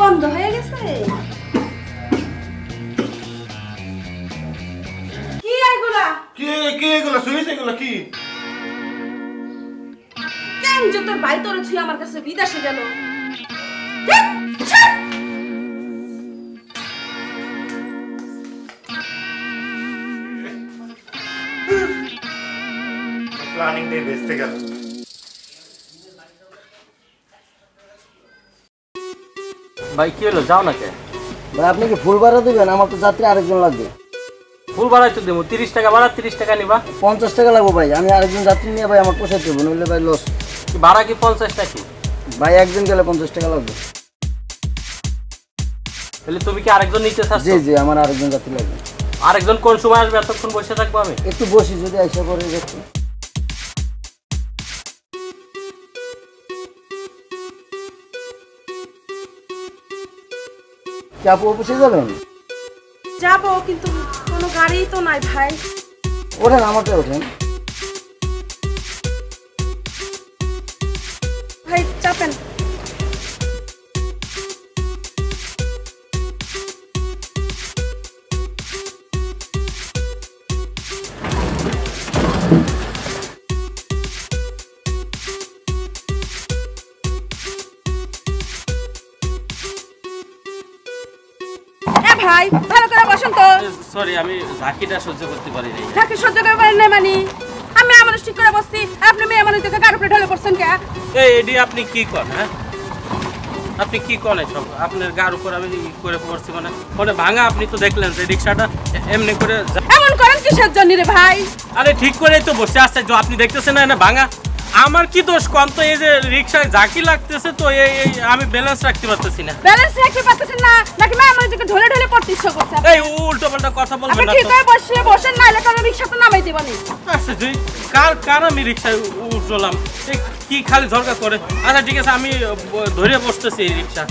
বন্ধ হয়ে গেছে কি এগুলা কি কি এগুলা সুইস এগুলা কি কেন যে তোর ভাই তোর ছুঁয়ে আমার কাছে বিদেশে গেল প্ল্যানিং দিয়ে বেঁচতে গেল ভাই কি হলো যাও না কে ভাই আপনি কি ফুল ভাড়া দিবেন? আমার তো যাত্রী আরেকজন লাগবে। ফুল ভাড়াই তো দেবো 30 টাকা ভাড়া 30 টাকা নিবা 50 টাকা লাগবে ভাই। আমি আরেকজন যাত্রী নিয়ে ভাই আমার পোষাইতে দেবো, নইলে ভাই লস। ভাড়া কি 50 টাকা ভাই একজন গেলে 50 টাকা লাগবে। তাহলে তুমি কি আরেকজন নিতে চাচ্ছ? জি জি আমার আরেকজন যাত্রী লাগবে। আরেকজন কোন সময় আসবে? এতক্ষণ বসে থাকবো আমি? একটু বসি যদি আইসা করে দেখছি। কি আপু অফিসে যাবেন? যাবো কিন্তু কোনো গাড়ি তো নাই ভাই। ওঠেন আমাকে ওঠেন। ভাই চাপেন। ভাই ভালো করে বসেন তো। সরি আমি ঝাঁকিটা সহ্য করতে পারি না। ঝাঁকি সহ্য করতে পারেন না মানে? আমি আমার ঠিক করে বসছি, আপনি মেয়ে মানুষ দেখে গাড়ি উপরে ঢলে পড়ছেন কে? এই এডি আপনি কি করেন? হ্যাঁ আপনি কি করেন সব? আপনার গার উপর আমি করে পড়ছি মানে মানে ভাঙা। আপনি তো দেখলেন যে রিক্সাটা এমনি করে এমন করেন কিসের জন্য রে ভাই? আরে ঠিক করেই তো বসে আসছে, আপনি দেখতেছেন না ভাঙা। আমার কি দোষ কোন? তো এই যে রিক্সায় ঝাঁকি লাগতেছে তো এই আমি ব্যালেন্স রাখতে পারতেছি না। ব্যালেন্স রাখতে পারতেছেন না নাকি মেয়ে মানুষ দেখে ঢলে ঢলে পড়তে ইচ্ছা করছে? এই উল্টো পাল্টা কথা বলবেন আপনি না ঠিক তো। করে বসেন না, হলে কারণ রিক্সা তো নামাই দেবনি। আচ্ছা জি কার আমি রিক্সায় উঠলাম কি খালি ঝরকা করে? আচ্ছা ঠিক আছে আমি ধরে বসতেছি এই রিক্সা।